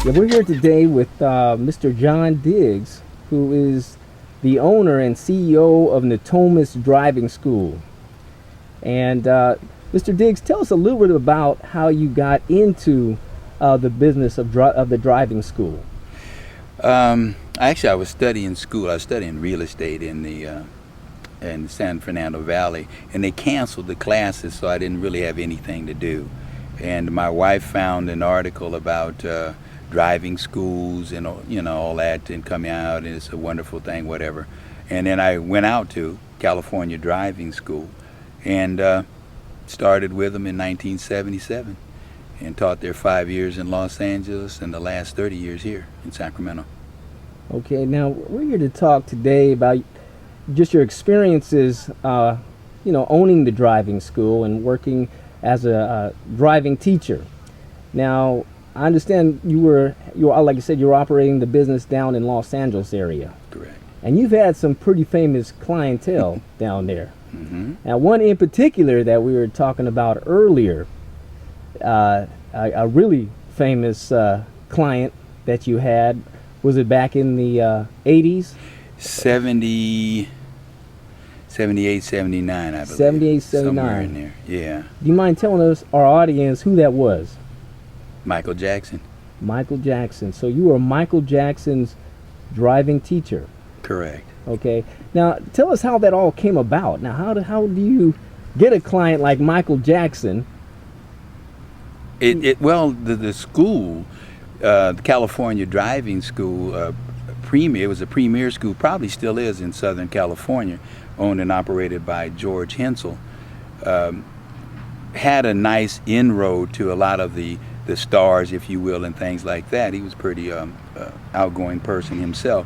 Yeah, we're here today with Mr. John Diggs, who is the owner and CEO of Natamos Driving School. And Mr. Diggs, tell us a little bit about how you got into the business of the driving school. Actually, I was studying school. I was studying real estate in the San Fernando Valley, and they canceled the classes, so I didn't really have anything to do. And my wife found an article about driving schools and all that, and coming out, and it's a wonderful thing, whatever. And then I went out to California Driving School and started with them in 1977 and taught there 5 years in Los Angeles and the last 30 years here in Sacramento. Okay, now we're here to talk today about just your experiences, owning the driving school and working as a driving teacher. Now, I understand you were like I said, you were operating the business down in Los Angeles area. Correct. And you've had some pretty famous clientele down there. Mm-hmm. Now, one in particular that we were talking about earlier, a really famous client that you had, was it back in the 80s? 78, 79, I believe. 78, 79. Somewhere in there, yeah. Do you mind telling us, our audience, who that was? Michael Jackson. Michael Jackson. So you were Michael Jackson's driving teacher. Correct. Okay. Now, tell us how that all came about. Now, how do you get a client like Michael Jackson? The school, the California Driving School, it was a premier school, probably still is in Southern California, owned and operated by George Hensel, had a nice inroad to a lot of the stars, if you will, and things like that. He was a pretty outgoing person himself.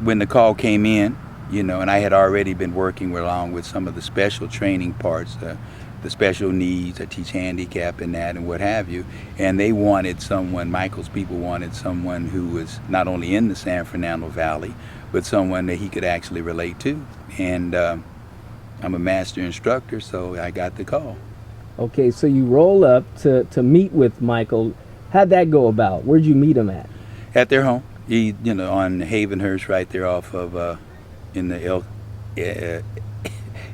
When the call came in, and I had already been working along with some of the special training parts, the special needs, I teach handicap and that and what have you, and they wanted someone, Michael's people wanted someone who was not only in the San Fernando Valley, but someone that he could actually relate to. And I'm a master instructor, so I got the call. Okay, so you roll up to meet with Michael. How'd that go about? Where'd you meet him at? At their home. On Havenhurst, right there off of in the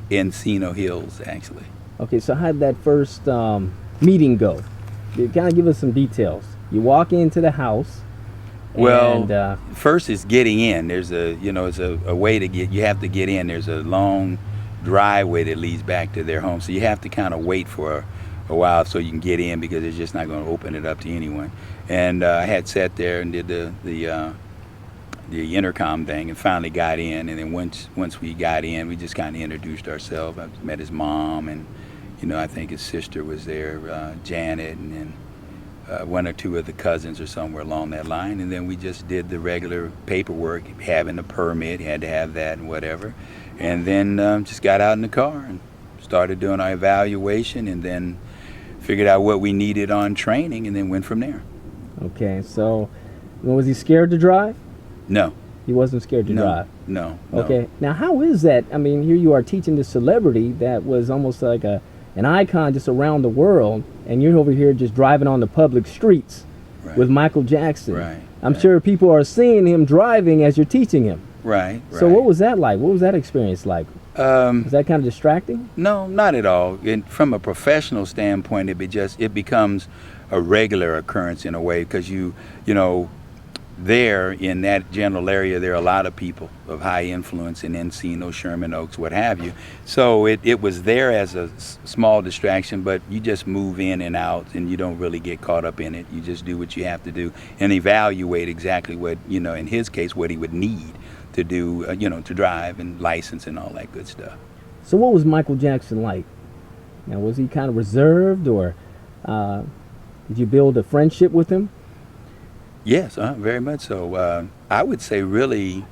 Encino Hills, actually. Okay, so how'd that first meeting go? Kind of give us some details. You walk into the house. Well, first is getting in. There's it's a way to get. You have to get in. There's a long driveway that leads back to their home, so you have to kind of wait for a while so you can get in, because it's just not going to open it up to anyone. And I had sat there and did the intercom thing and finally got in. And then once we got in, we just kind of introduced ourselves. I met his mom, and I think his sister was there, Janet, and then one or two of the cousins or somewhere along that line. And then we just did the regular paperwork, having a permit, had to have that and whatever. And then just got out in the car and started doing our evaluation, and then figured out what we needed on training, and then went from there. Okay, so was he scared to drive? No. He wasn't scared to drive? No. Okay, now how is that? I mean, here you are teaching this celebrity that was almost like an icon just around the world, and you're over here just driving on the public streets with Michael Jackson. Right. I'm sure people are seeing him driving as you're teaching him. Right. So what was that like? What was that experience like? Was that kind of distracting? No, not at all. From a professional standpoint, it becomes a regular occurrence in a way, because there in that general area there are a lot of people of high influence in Encino, Sherman Oaks, what have you. So it was there as a small distraction, but you just move in and out, and you don't really get caught up in it. You just do what you have to do and evaluate exactly what, in his case, what he would need to do, to drive and license and all that good stuff. So what was Michael Jackson like? Now, was he kind of reserved, or did you build a friendship with him? Yes, very much so. I would say really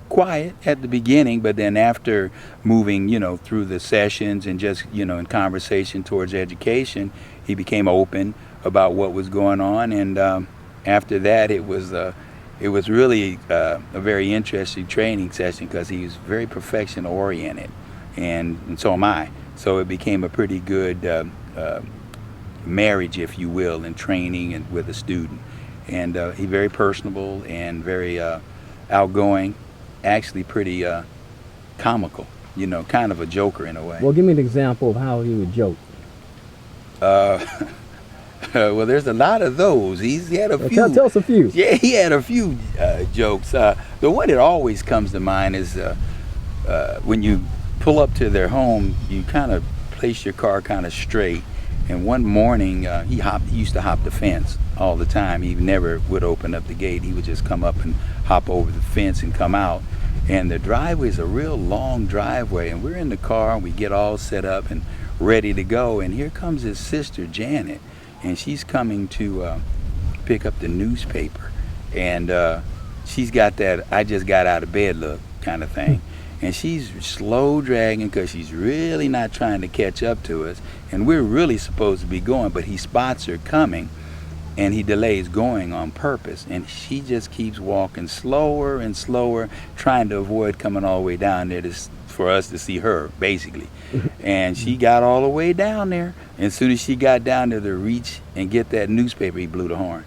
quiet at the beginning, but then after moving, through the sessions and just, in conversation towards education, he became open about what was going on. And after that, it was really a very interesting training session, because he was very perfection oriented, and so am I. So it became a pretty good marriage, if you will, in training and with a student. And he's very personable and very outgoing, actually pretty comical, kind of a joker in a way. Well, give me an example of how he would joke. Well, there's a lot of those. He had a few. Tell us a few. Yeah, he had a few jokes. The one that always comes to mind is when you pull up to their home, you kind of place your car kind of straight. And one morning, he used to hop the fence all the time. He never would open up the gate. He would just come up and hop over the fence and come out. And the driveway is a real long driveway. And we're in the car, and we get all set up and ready to go. And here comes his sister, Janet. And she's coming to pick up the newspaper. And she's got that I just got out of bed look kind of thing. And she's slow dragging because she's really not trying to catch up to us. And we're really supposed to be going, but he spots her coming and he delays going on purpose. And she just keeps walking slower and slower, trying to avoid coming all the way down there for us to see her, basically. And she got all the way down there. And as soon as she got down there to reach and get that newspaper, he blew the horn.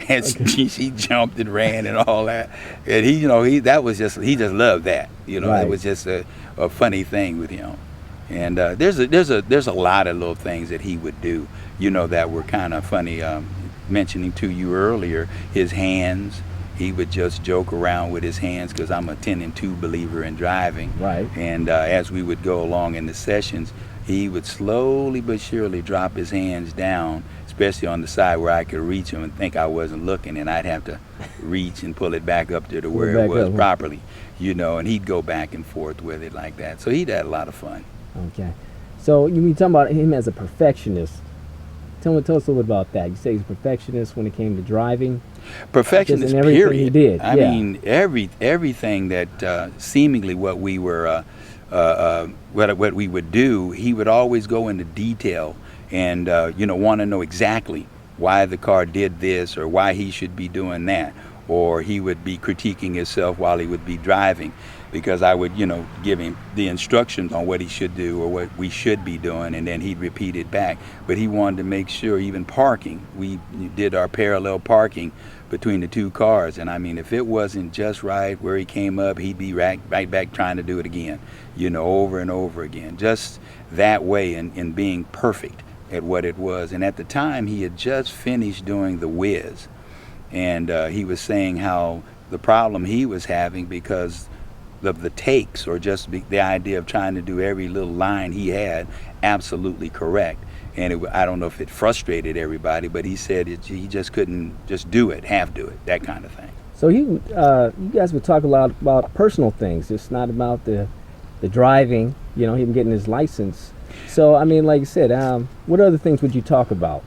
And she jumped and ran and all that. And he just loved that. Right. It was just a funny thing with him. And there's a lot of little things that he would do, that were kind of funny. Mentioning to you earlier, his hands. He would just joke around with his hands because I'm a 10 and 2 believer in driving. Right. And as we would go along in the sessions, he would slowly but surely drop his hands down, especially on the side where I could reach him and think I wasn't looking, and I'd have to reach and pull it back up there to where it was properly, and he'd go back and forth with it like that. So he'd had a lot of fun. Okay. So you talking about him as a perfectionist. Tell us a little bit about that. You say he's a perfectionist when it came to driving. Perfectionist, in everything period. He did. I mean, everything that seemingly what we were, what we would do, he would always go into detail and want to know exactly why the car did this or why he should be doing that, or he would be critiquing himself while he would be driving, because I would give him the instructions on what he should do or what we should be doing, and then he'd repeat it back. But he wanted to make sure, even parking, we did our parallel parking between the two cars, and I mean, if it wasn't just right where he came up, he'd be right back trying to do it again, over and over again, just that way, in being perfect at what it was. And at the time, he had just finished doing the Whiz, and he was saying how the problem he was having because of the takes, or just the idea of trying to do every little line he had absolutely correct. And I don't know if it frustrated everybody, but he said he just couldn't just do it, half do it, that kind of thing. So you guys would talk a lot about personal things. It's not about the driving, him getting his license. So, I mean, like you said, what other things would you talk about?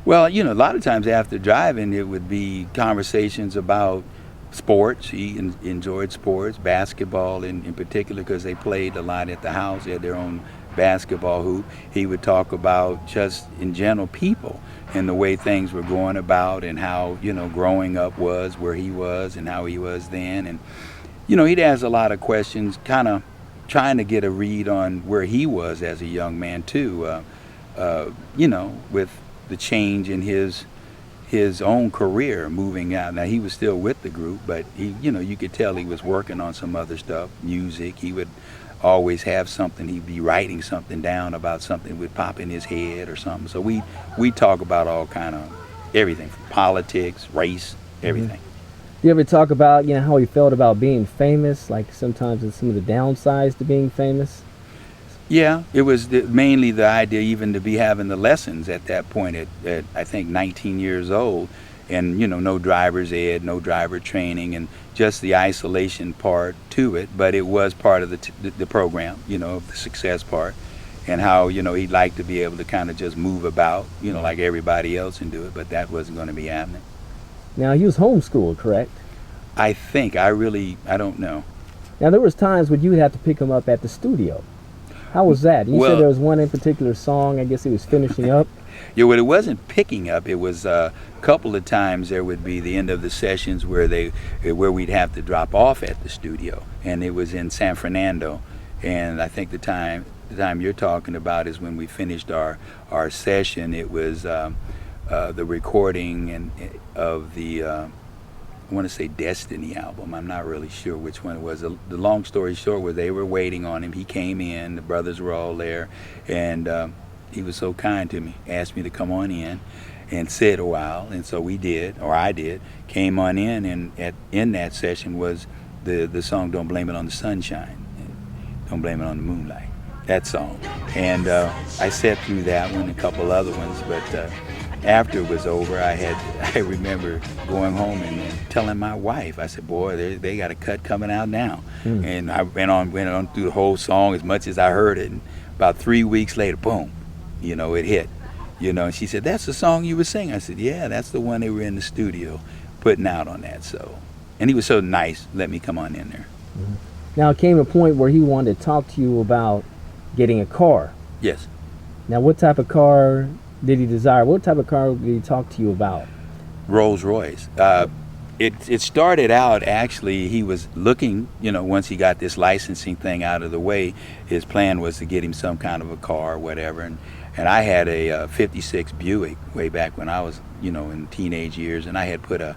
Well, a lot of times after driving, it would be conversations about sports. He enjoyed sports, basketball in particular, because they played a lot at the house. They had their own basketball hoop. He would talk about just in general people and the way things were going about, and how growing up was, where he was and how he was then. And he'd ask a lot of questions, kind of trying to get a read on where he was as a young man too, with the change in his own career, moving out. Now, he was still with the group, but he, you could tell he was working on some other stuff, music. He would always have something. He'd be writing something down about something that would pop in his head or something. So we talk about all kind of everything, from politics, race, everything. You ever talk about how he felt about being famous, like sometimes and some of the downsides to being famous? Yeah, it was mainly the idea even to be having the lessons at that point at I think 19 years old, and no driver's ed, no driver training, and just the isolation part to it. But it was part of the program, the success part, and how he'd like to be able to kind of just move about, like everybody else and do it. But that wasn't going to be happening. Now, he was homeschooled, correct? I think. I don't know. Now, there was times when you would have to pick him up at the studio. How was that? You said there was one in particular song, I guess he was finishing up. Yeah, well, it wasn't picking up. It was a couple of times there would be the end of the sessions where we'd have to drop off at the studio, and it was in San Fernando. And I think the the time you're talking about is when we finished our session. It was the recording of the I want to say Destiny album. I'm not really sure which one it was. The long story short was they were waiting on him. He came in, the brothers were all there, and he was so kind to me, asked me to come on in and sit a while, and so we did, or I did, came on in, and in that session was the song Don't Blame It on the Sunshine, Don't Blame It on the Moonlight, that song. And I sat through that one, a couple other ones, but after it was over, I remember going home and telling my wife, I said, boy, they got a cut coming out now. And I went on through the whole song as much as I heard it, and about 3 weeks later, boom, it hit. And she said, that's the song you were singing. I said, yeah, that's the one they were in the studio putting out on that. So, and he was so nice, let me come on in there. Now it came a point where he wanted to talk to you about getting a car. Yes. Now what type of car did he desire? What type of car did he talk to you about? Rolls-Royce. It started out, actually, he was looking, once he got this licensing thing out of the way, his plan was to get him some kind of a car or whatever. And I had a 56 Buick way back when I was, in teenage years, and I had put a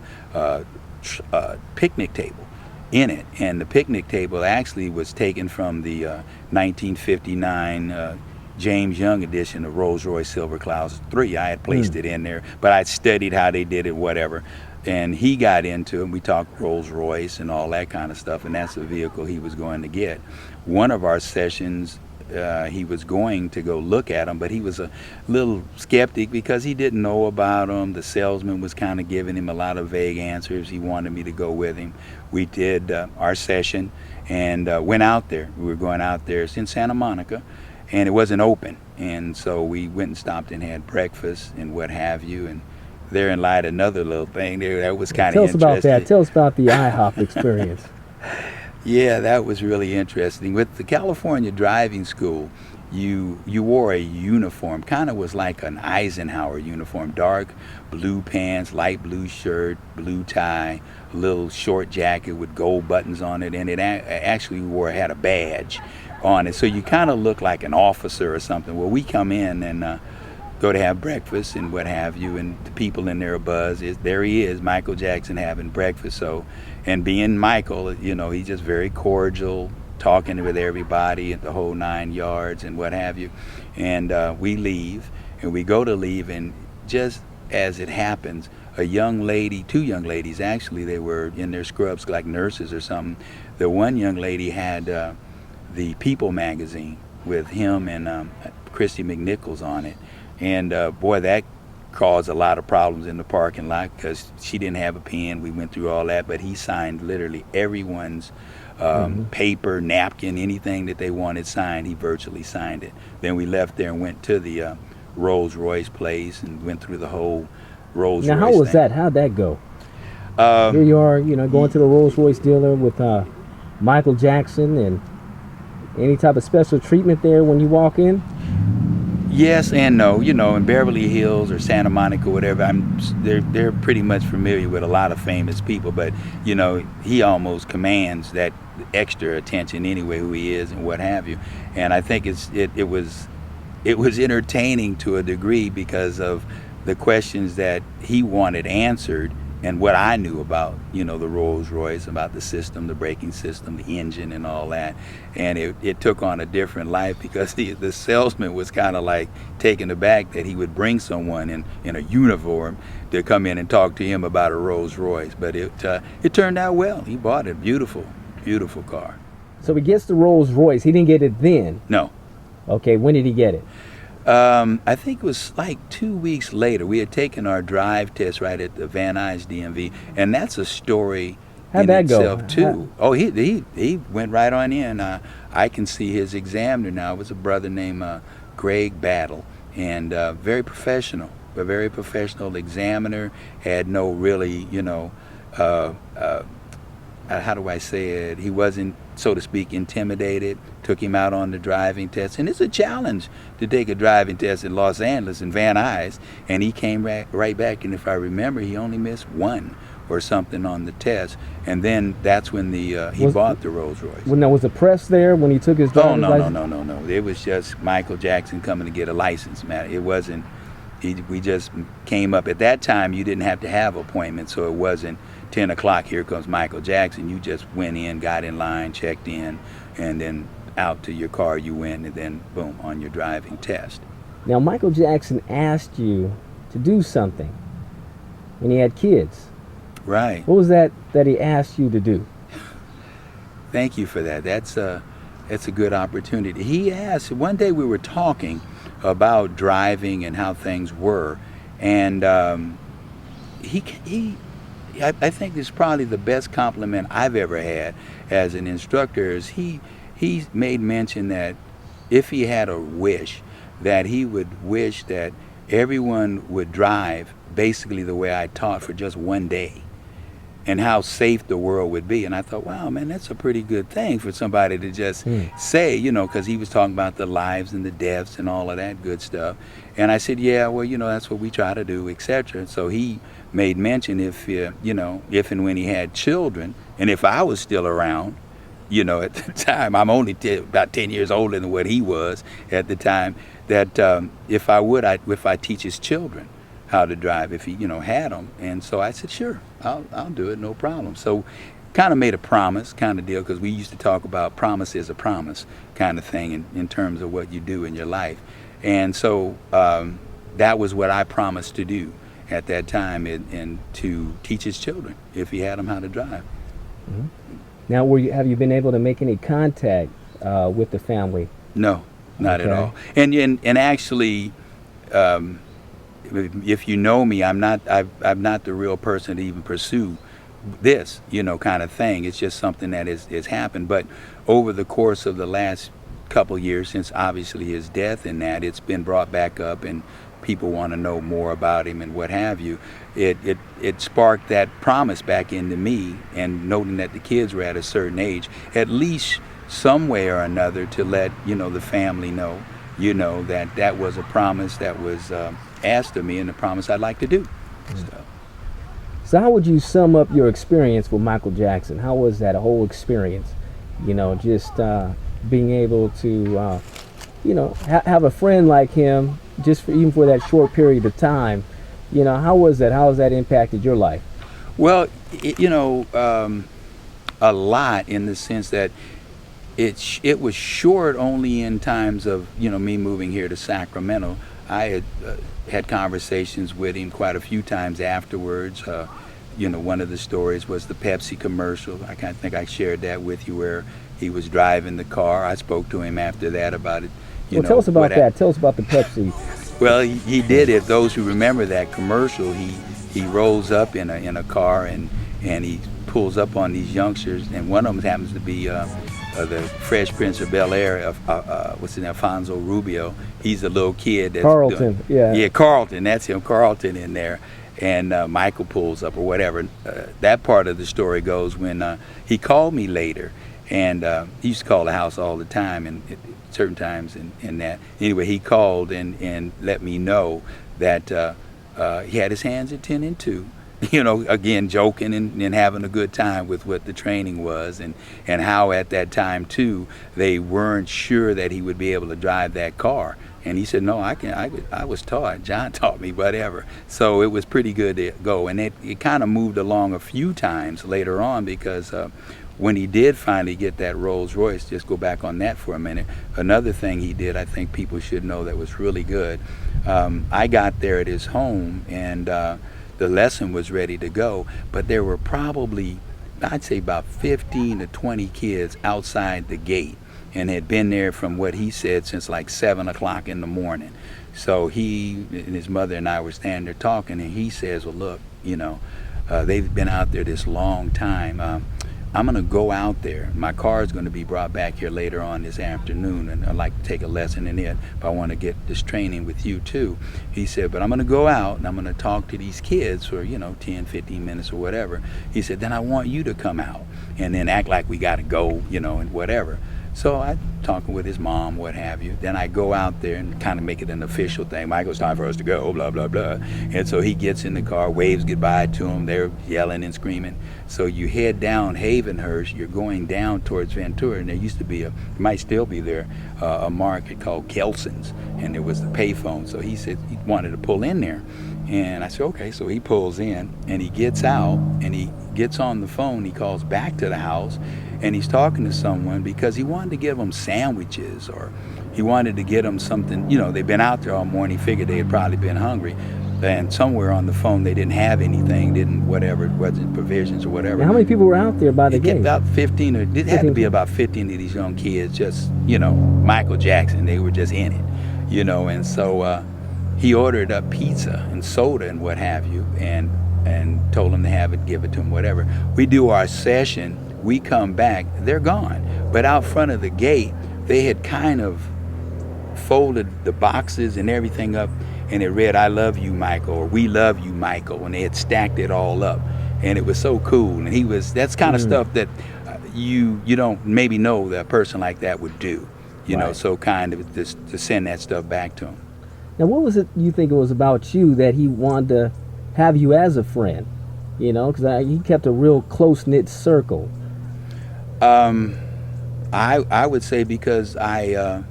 picnic table in it. And the picnic table actually was taken from the 1959 James Young edition of Rolls-Royce Silver Clouds 3. I had placed it in there, but I'd studied how they did it, whatever. And he got into it. We talked Rolls-Royce and all that kind of stuff, and that's the vehicle he was going to get. One of our sessions, he was going to go look at them, but he was a little skeptic because he didn't know about them. The salesman was kind of giving him a lot of vague answers. He wanted me to go with him. We did our session and went out there. We were going out there. It's in Santa Monica, and it wasn't open. And so we went and stopped and had breakfast and what have you. And therein lied another little thing there that was kind of interesting. Tell us about that. Tell us about the IHOP experience. Yeah, that was really interesting. With the California driving school, you wore a uniform, kind of was like an Eisenhower uniform, dark blue pants, light blue shirt, blue tie, a little short jacket with gold buttons on it, and it actually had a badge on it, so you kind of look like an officer or something. Well, we come in and go to have breakfast and what have you, and the people in there are buzz. There he is, Michael Jackson, having breakfast. So, and being Michael, he's just very cordial, talking with everybody at the whole 9 yards and what have you. And we leave, and we go to leave, and just as it happens, a young lady, two young ladies actually, they were in their scrubs like nurses or something. The one young lady had the People magazine with him and Christy McNichols on it. And boy, that caused a lot of problems in the parking lot because she didn't have a pen. We went through all that, but he signed literally everyone's paper, napkin, anything that they wanted signed. He virtually signed it. Then we left there and went to the Rolls-Royce place and went through the whole Rolls-Royce Now, how was thing. that? How'd that go? Here you are, going to the Rolls-Royce dealer with Michael Jackson, and any type of special treatment there when you walk in? Yes and no. In Beverly Hills or Santa Monica, whatever, they're pretty much familiar with a lot of famous people, but he almost commands that extra attention anyway, who he is and what have you. And I think it was entertaining to a degree because of the questions that he wanted answered and what I knew about, the Rolls-Royce, about the system, the braking system, the engine and all that. And it took on a different life because the salesman was kind of like taken aback that he would bring someone in a uniform to come in and talk to him about a Rolls-Royce. But it turned out well. He bought a beautiful, beautiful car. So he gets the Rolls-Royce. He didn't get it then? No. Okay, when did he get it? I think it was like 2 weeks later. We had taken our drive test right at the Van Nuys DMV, and that's a story in itself too. Oh, he went right on in. I can see his examiner now. It was a brother named Greg Battle, and very professional, a very professional examiner. Had no really, how do I say it? He wasn't, so to speak, intimidated. Took him out on the driving test, and it's a challenge to take a driving test in Los Angeles in Van Nuys, and he came right back, and if I remember, he only missed one or something on the test, and then that's when he bought the Rolls-Royce. When there was a press there when he took his driver's license? No. It was just Michael Jackson coming to get a license, man. It wasn't. We just came up. At that time, you didn't have to have appointments, so it wasn't 10 o'clock, here comes Michael Jackson. You just went in, got in line, checked in, and then out to your car you went, and then boom, on your driving test. Now, Michael Jackson asked you to do something when he had kids. Right. What was that he asked you to do? Thank you for that. That's a good opportunity. He asked, one day we were talking about driving and how things were, and I think this is probably the best compliment I've ever had as an instructor. Is he made mention that if he had a wish, that he would wish that everyone would drive basically the way I taught for just one day, and how safe the world would be. And I thought, wow, man, that's a pretty good thing for somebody to just say, you know, because he was talking about the lives and the deaths and all of that good stuff. And I said, yeah, well, you know, that's what we try to do, etc. So he made mention if and when he had children, and if I was still around, you know, at the time, I'm only about 10 years older than what he was at the time, that if I teach his children how to drive, if he, you know, had them. And so I said, sure, I'll do it, no problem. So kind of made a promise kind of deal, because we used to talk about promise is a promise kind of thing in terms of what you do in your life. And so that was what I promised to do at that time, and to teach his children, if he had them, how to drive. Mm-hmm. Now, have you been able to make any contact with the family? No, not at all. And actually, if you know me, I'm not the real person to even pursue this, you know, kind of thing. It's just something that has happened. But over the course of the last couple years, since obviously his death and that, it's been brought back up, and people want to know more about him and what have you. It sparked that promise back into me, and noting that the kids were at a certain age, at least some way or another, to let, you know, the family know, you know, that was a promise that was asked of me, and a promise I'd like to do. So how would you sum up your experience with Michael Jackson? How was that whole experience? You know, just being able to, you know, have a friend like him, just even for that short period of time. You know, how was that? How has that impacted your life? Well, you know, a lot, in the sense that it was short only in times of, you know, me moving here to Sacramento. I had conversations with him quite a few times afterwards. You know, one of the stories was the Pepsi commercial. I kind of think I shared that with you, where he was driving the car. I spoke to him after that about it. Tell us about that. Tell us about the Pepsi. Well, he did. If those who remember that commercial, he rolls up in a car, and he pulls up on these youngsters, and one of them happens to be the Fresh Prince of Bel-Air, what's his name, Alfonso Rubio. He's a little kid. Carlton, yeah, Carlton. That's him, Carlton, in there. And Michael pulls up or whatever. That part of the story goes when he called me later, and he used to call the house all the time, and certain times in that. Anyway, he called and let me know that he had his hands at 10 and 2. You know, again, joking and having a good time with what the training was, and how at that time too they weren't sure that he would be able to drive that car. And he said, no, I was taught. John taught me, whatever. So it was pretty good to go. And it kind of moved along a few times later on, because when he did finally get that Rolls-Royce, just go back on that for a minute, another thing he did, I think people should know, that was really good. I got there at his home, and the lesson was ready to go, but there were probably, I'd say, about 15 to 20 kids outside the gate, and had been there from what he said since like 7 o'clock in the morning. So he and his mother and I were standing there talking, and he says, well, look, you know, they've been out there this long time. I'm going to go out there. My car is going to be brought back here later on this afternoon, and I'd like to take a lesson in it, but I want to get this training with you too. He said, but I'm going to go out and I'm going to talk to these kids for, you know, 10, 15 minutes or whatever. He said, then I want you to come out and then act like we got to go, you know, and whatever. So I talking with his mom, what have you. Then I go out there and kind of make it an official thing. Michael, it's time for us to go, blah, blah, blah. And so he gets in the car, waves goodbye to him. They're yelling and screaming. So you head down Havenhurst, you're going down towards Ventura, and there used to be might still be there, a market called Kelson's, and there was the payphone. So he said he wanted to pull in there. And I said, okay. So he pulls in, and he gets out, and he gets on the phone. He calls back to the house, and he's talking to someone because he wanted to give them sandwiches, or he wanted to get them something. You know, they've been out there all morning. He figured they had probably been hungry. And somewhere on the phone they didn't have anything, whatever, it wasn't provisions or whatever. Now, how many people were out there by the gate? About 15, or it had to be about 15 of these young kids, just, you know, Michael Jackson, they were just in it, you know. And so he ordered up pizza and soda and what have you, and told them to have it, give it to him, whatever. We do our session, we come back, they're gone. But out front of the gate, they had kind of folded the boxes and everything up, and it read, "I love you, Michael," or "We love you, Michael," and they had stacked it all up, and it was so cool. And that's kind of stuff that you don't maybe know that a person like that would do, you know. So kind of just to send that stuff back to him. Now, what was it you think it was about you that he wanted to have you as a friend? You know, because he kept a real close-knit circle. I would say because I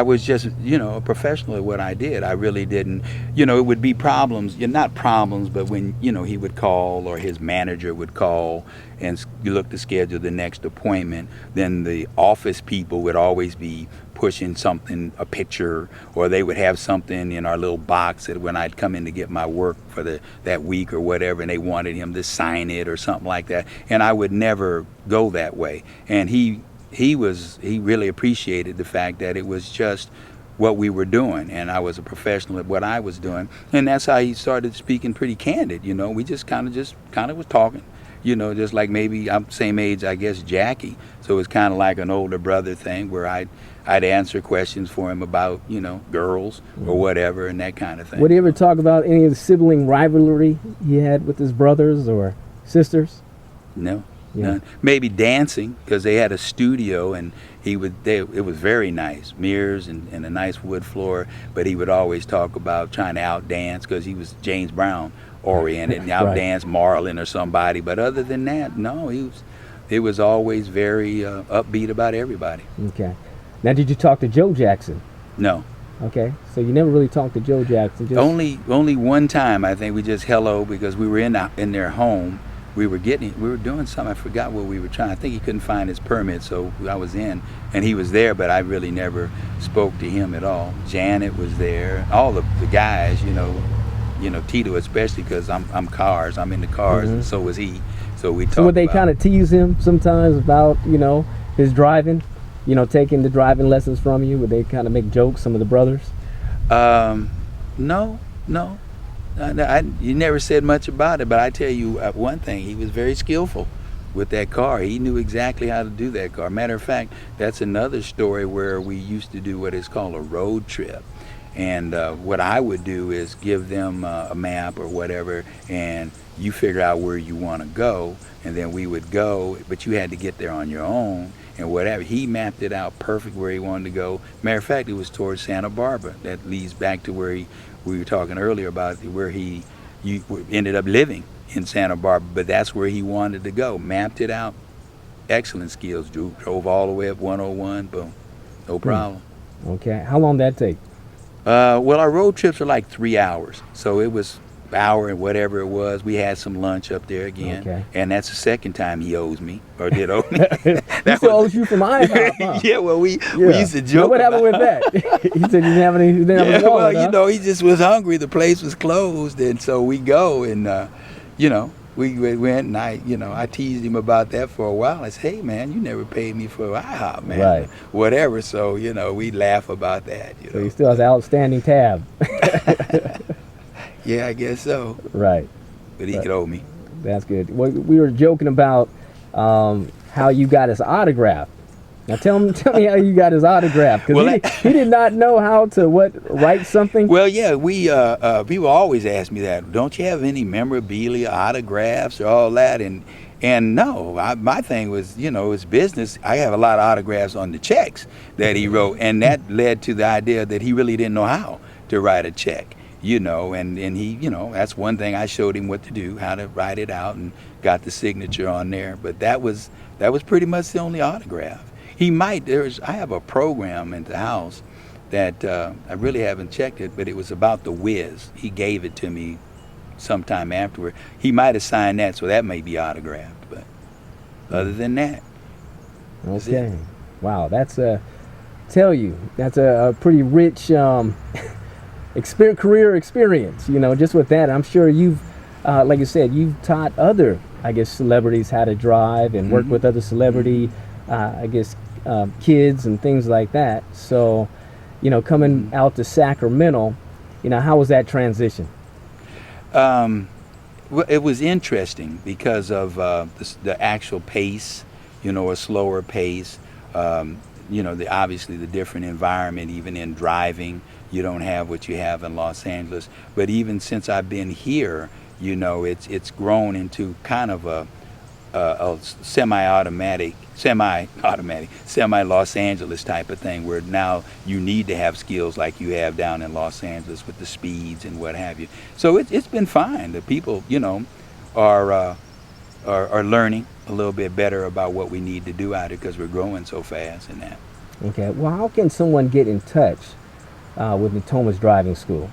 was just, you know, a professional at what I did. I really didn't, you know, it would be problems, not problems, but when, you know, he would call or his manager would call and you look to schedule the next appointment, then the office people would always be pushing something, a picture, or they would have something in our little box that when I'd come in to get my work for that week or whatever, and they wanted him to sign it or something like that. And I would never go that way. And he really appreciated the fact that it was just what we were doing, and I was a professional at what I was doing, and that's how he started speaking pretty candid. You know, we just kind of was talking, you know, just like maybe I'm same age, I guess, Jackie. So it was kind of like an older brother thing where I'd answer questions for him about, you know, girls or whatever and that kind of thing. Would he ever talk about any of the sibling rivalry he had with his brothers or sisters? No. Yeah. Maybe dancing, because they had a studio and it was very nice, mirrors and a nice wood floor, but he would always talk about trying to outdance because he was James Brown oriented and outdance Marlon or somebody. But other than that, no, it was always very upbeat about everybody. Okay. Now, did you talk to Joe Jackson? No. Okay, so you never really talked to Joe Jackson? Only one time, I think. We just hello because we were in their home. We were doing something. I forgot what we were trying. I think he couldn't find his permit, so I was in, and he was there, but I really never spoke to him at all. Janet was there, all the guys, you know, Tito especially, because I'm in the cars, and so was he. So we talked. So would they kind of tease him sometimes about, you know, his driving, you know, taking the driving lessons from you? Would they kind of make jokes, some of the brothers? No. You never said much about it, but I tell you one thing, he was very skillful with that car. He knew exactly how to do that car. Matter of fact, that's another story where we used to do what is called a road trip. And what I would do is give them a map or whatever, and you figure out where you want to go, and then we would go, but you had to get there on your own and whatever. He mapped it out perfect where he wanted to go. Matter of fact, it was towards Santa Barbara. That leads back to where we were talking earlier about where you ended up living in Santa Barbara, but that's where he wanted to go. Mapped it out. Excellent skills. Drove all the way up 101. Boom. No problem. Okay. How long did that take? Well, our road trips are like 3 hours. So it was an hour and whatever it was. We had some lunch up there again. Okay. And that's the second time he owes me, or did owe me. He still owes you from IHOP, huh? Yeah, well, we used to joke. Well, what happened with that? He said you didn't have any. Well, you know, he just was hungry. The place was closed, and so we go, and you know, we went, and I teased him about that for a while. I said, "Hey, man, you never paid me for IHOP, man." Right. Whatever. So you know, we laugh about that. You know? So he still has an outstanding tab. Yeah, I guess so. Right. But he could owe me. That's good. We were joking about how you got his autograph. Now tell me how you got his autograph, because Well, he did not know how to write something. Well, yeah, we people always ask me that. Don't you have any memorabilia, autographs, or all that? And no, my thing was, it's business. I have a lot of autographs on the checks that he wrote, and that led to the idea that he really didn't know how to write a check. And he, that's one thing I showed him what to do, how to write it out, and got the signature on there. But that was pretty much the only autograph. I have a program at the house that I really haven't checked it, but it was about the Wiz. He gave it to me sometime afterward. He might have signed that, so that may be autographed. But other than that, okay. Wow, that's a pretty rich career experience. Just with that, I'm sure you've, like you said, you've taught other, I guess, celebrities how to drive and work with other celebrity, kids and things like that. So, coming out to Sacramento, how was that transition? Well, it was interesting because of the actual pace, a slower pace. Obviously the different environment, even in driving, you don't have what you have in Los Angeles. But even since I've been here, it's grown into kind of a semi-Los Angeles type of thing, where now you need to have skills like you have down in Los Angeles with the speeds and what have you. So it's been fine. The people, are learning a little bit better about what we need to do out here because we're growing so fast and that. Okay. Well, how can someone get in touch with Natamos Driving School?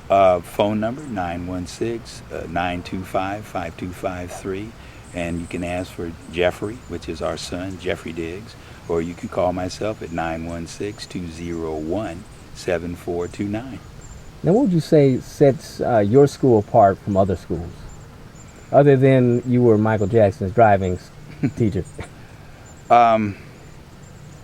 Phone number 916-925-5253. And you can ask for Jeffrey, which is our son, Jeffrey Diggs, or you can call myself at 916-201-7429. Now, what would you say sets your school apart from other schools, other than you were Michael Jackson's driving teacher? Well,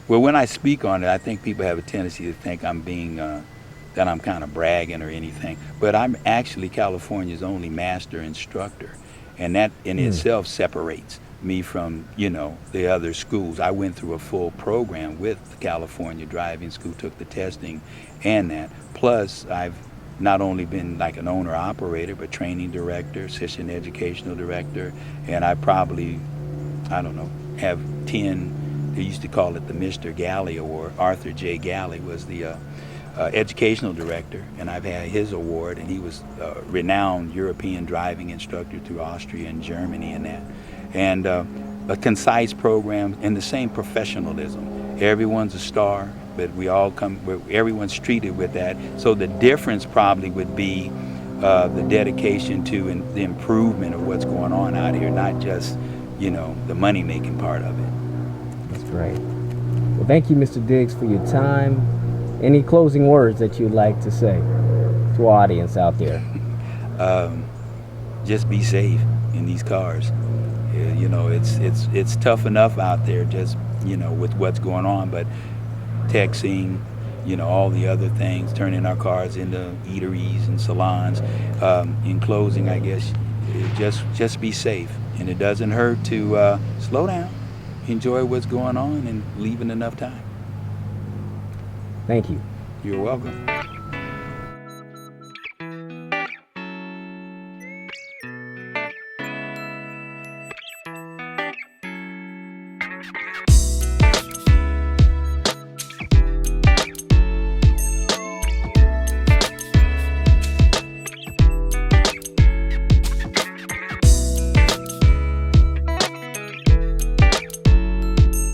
when I speak on it, I think people have a tendency to think I'm being, that I'm kind of bragging or anything. But I'm actually California's only master instructor. And that in itself separates me from, the other schools. I went through a full program with the California Driving School, took the testing and that. Plus, I've not only been like an owner-operator, but training director, assistant educational director, and I probably, have 10, they used to call it the Mr. Galley Award. Arthur J. Galley was the educational director, and I've had his award, and he was a renowned European driving instructor through Austria and Germany and that. And a concise program and the same professionalism. Everyone's a star, but everyone's treated with that. So the difference probably would be the dedication to the improvement of what's going on out here, not just, the money-making part of it. That's great. Well, thank you, Mr. Diggs, for your time. Any closing words that you'd like to say to our audience out there? Just be safe in these cars. It's tough enough out there just, with what's going on, but texting, all the other things, turning our cars into eateries and salons. In closing, I guess, just be safe. And it doesn't hurt to slow down, enjoy what's going on, and leave in enough time. Thank you. You're welcome.